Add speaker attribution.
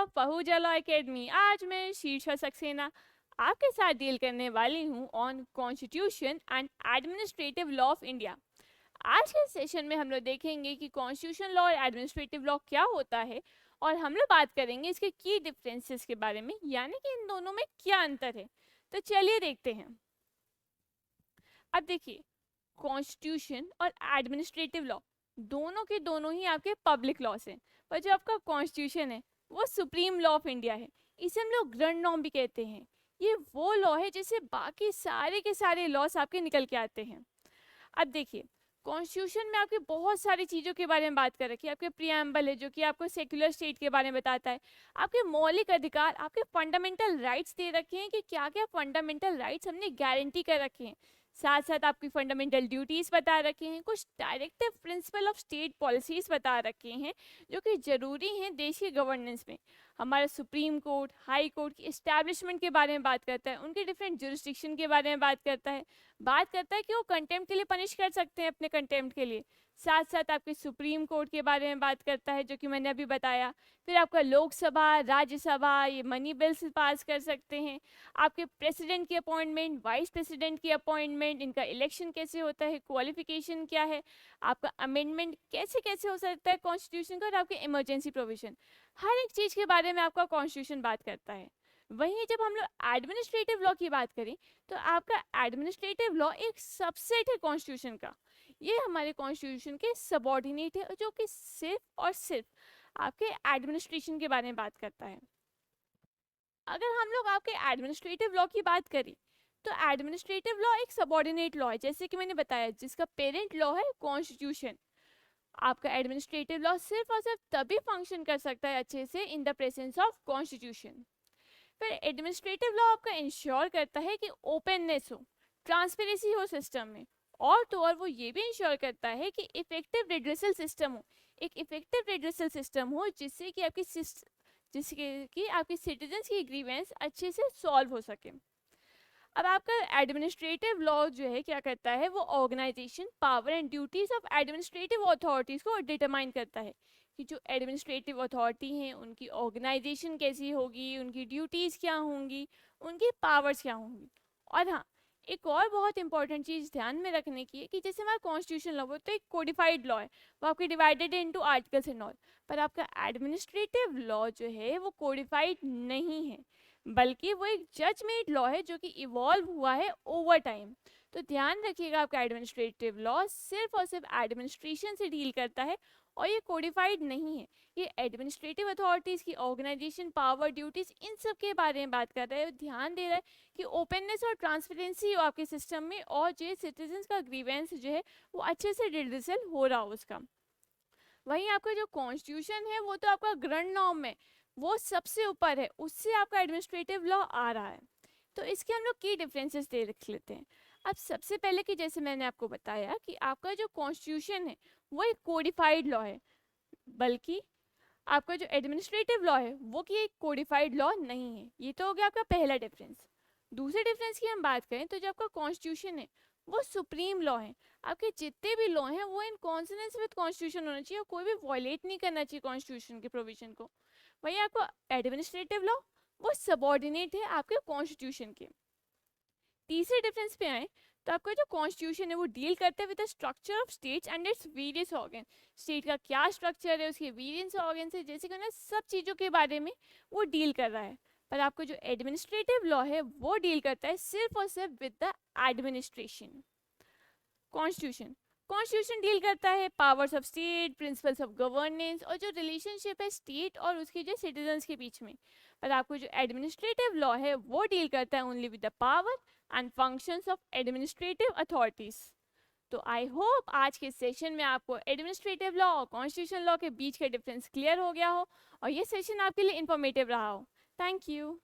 Speaker 1: Of Pahuja law academy. आज मैं शीर्षा सक्सेना आपके साथ डील करने वाली हूँ on constitution and administrative law of India. आज के सेशन में हम लोग देखेंगे कि कॉन्स्टिट्यूशन लॉ और एडमिनिस्ट्रेटिव लॉ क्या होता है, और हम लोग बात करेंगे इसके की डिफरेंसेस के बारे में, यानी कि इन दोनों में क्या अंतर है। तो चलिए देखते हैं। अब देखिए, कॉन्स्टिट्यूशन और एडमिनिस्ट्रेटिव लॉ दोनों के दोनों ही आपके पब्लिक लॉस हैं, पर जो आपका कॉन्स्टिट्यूशन है वो सुप्रीम लॉ ऑफ इंडिया है। इसे हम लोग ग्रैंड नॉर्म भी कहते हैं। ये वो लॉ है जिससे बाकी सारे के सारे लॉस आपके निकल के आते हैं। अब देखिए, कॉन्स्टिट्यूशन में आपके बहुत सारी चीज़ों के बारे में बात कर रखी है। आपके प्रियम्बल है जो कि आपको सेक्युलर स्टेट के बारे में बताता है। आपके मौलिक अधिकार, आपके फंडामेंटल राइट्स दे रखे हैं कि क्या क्या फंडामेंटल राइट्स हमने गारंटी कर रखे हैं। साथ साथ आपकी फंडामेंटल ड्यूटीज़ बता रखे हैं, कुछ directive principle of state policies बता रखे हैं जो कि ज़रूरी हैं देश के गवर्नेंस में। हमारा सुप्रीम कोर्ट, हाई कोर्ट की इस्टेब्लिशमेंट के बारे में बात करता है, उनके डिफरेंट जुरिस्डिक्शन के बारे में बात करता है कि वो कंटेम्प्ट के लिए पनिश कर सकते हैं अपने कंटेम्प्ट के लिए। साथ साथ आपके सुप्रीम कोर्ट के बारे में बात करता है जो कि मैंने अभी बताया। फिर आपका लोकसभा, राज्यसभा ये मनी बिल्स पास कर सकते हैं। आपके प्रेसिडेंट की अपॉइंटमेंट, वाइस प्रेसिडेंट की अपॉइंटमेंट, इनका इलेक्शन कैसे होता है, क्वालिफिकेशन क्या है, आपका अमेंडमेंट कैसे कैसे हो सकता है कॉन्स्टिट्यूशन का, और आपके इमरजेंसी प्रोविजन, हर एक चीज़ के बारे में आपका कॉन्स्टिट्यूशन बात करता है। वहीं जब हम लोग एडमिनिस्ट्रेटिव लॉ की बात करें तो आपका एडमिनिस्ट्रेटिव लॉ एक सबसेट है कॉन्स्टिट्यूशन का। ये हमारे कॉन्स्टिट्यूशन के सबऑर्डिनेट है, जो कि सिर्फ और सिर्फ आपके एडमिनिस्ट्रेशन के बारे में बात करता है। अगर हम लोग आपके एडमिनिस्ट्रेटिव लॉ की बात करें तो एडमिनिस्ट्रेटिव लॉ एक सबऑर्डिनेट लॉ है, जैसे कि मैंने बताया, जिसका पेरेंट लॉ है कॉन्स्टिट्यूशन। आपका एडमिनिस्ट्रेटिव लॉ सिर्फ और सिर्फ तभी फंक्शन कर सकता है अच्छे से in the presence of constitution. फिर एडमिनिस्ट्रेटिव लॉ आपका इंश्योर करता है कि ओपननेस हो, ट्रांसपेरेंसी हो सिस्टम में, और तो और वो ये भी इंश्योर करता है कि इफेक्टिव रिड्रेसल सिस्टम हो, एक इफेक्टिव रिड्रेसल सिस्टम हो जिससे कि आपकी सिटीजन्स की ग्रीवेंस अच्छे से सॉल्व हो सके। अब आपका एडमिनिस्ट्रेटिव लॉ जो है क्या करता है, वो organisation, power and duties of administrative authorities को डिटरमाइन करता है कि जो एडमिनिस्ट्रेटिव अथॉरिटी हैं उनकी ऑर्गेनाइजेशन कैसी होगी, उनकी ड्यूटीज़ क्या होंगी, उनकी पावर्स क्या होंगी। और हाँ, एक और बहुत इंपॉर्टेंट चीज़ ध्यान में रखने की है कि जैसे हमारा कॉन्स्टिट्यूशन लॉ, वो तो एक कोडिफाइड लॉ है, वो आपकी divided into articles and all, पर आपका एडमिनिस्ट्रेटिव लॉ जो है वो कोडिफाइड नहीं है, बल्कि वो एक जज मेड लॉ है जो कि इवॉल्व हुआ है ओवर टाइम। तो ध्यान रखिएगा, आपका एडमिनिस्ट्रेटिव लॉ सिर्फ और सिर्फ एडमिनिस्ट्रेशन से डील करता है और ये कोडिफाइड नहीं है। ये एडमिनिस्ट्रेटिव अथॉरिटीज़ की ऑर्गेनाइजेशन, पावर, ड्यूटीज़, इन सब के बारे में बात कर रहा है। ध्यान दे रहा है कि ओपननेस और ट्रांसपेरेंसी हो आपके सिस्टम में, और जो सिटीजन्स का ग्रीवेंस जो है वो अच्छे से रिड्रेसल हो रहा हो उसका। वहीं आपका जो कॉन्स्टिट्यूशन है वो तो आपका ग्रैंड नॉर्म है, वो सबसे ऊपर है, उससे आपका एडमिनिस्ट्रेटिव लॉ आ रहा है। तो इसके हम लोग की डिफरेंसेस दे रख लेते हैं। अब सबसे पहले कि जैसे मैंने आपको बताया कि आपका जो कॉन्स्टिट्यूशन है वो एक कोडिफाइड लॉ है, बल्कि आपका जो एडमिनिस्ट्रेटिव लॉ है वो कि एक कोडिफाइड लॉ नहीं है। ये तो हो गया आपका पहला डिफरेंस। दूसरे डिफरेंस की हम बात करें तो जो आपका कॉन्स्टिट्यूशन है वो सुप्रीम लॉ है। आपके जितने भी लॉ हैं वो इन कॉन्सोनेंस विद कॉन्स्टिट्यूशन होना चाहिए, कोई भी वॉयलेट नहीं करना चाहिए कॉन्स्टिट्यूशन के प्रोविजन को। वहीं आपको एडमिनिस्ट्रेटिव लॉ वो सबऑर्डिनेट है आपके कॉन्स्टिट्यूशन के। तीसरे डिफरेंस पे आए तो आपका जो कॉन्स्टिट्यूशन है वो डील करता है with the structure of states and its various organ. State का क्या स्ट्रक्चर है, उसके वेरियस ऑर्गन है, जैसे कि ना सब चीज़ों के बारे में वो डील कर रहा है। पर आपको जो एडमिनिस्ट्रेटिव लॉ है वो डील करता है सिर्फ और सिर्फ with the administration. Constitution deal करता है powers of state, principles of governance, और जो रिलेशनशिप है स्टेट और उसके जो सिटीजन्स के बीच में। पर आपको जो एडमिनिस्ट्रेटिव लॉ है वो डील करता है only with the power and functions of administrative authorities. तो आई होप आज के सेशन में आपको एडमिनिस्ट्रेटिव लॉ और कॉन्स्टिट्यूशन लॉ के बीच का डिफरेंस क्लियर हो गया हो और ये सेशन आपके लिए इंफॉर्मेटिव रहा हो। Thank you.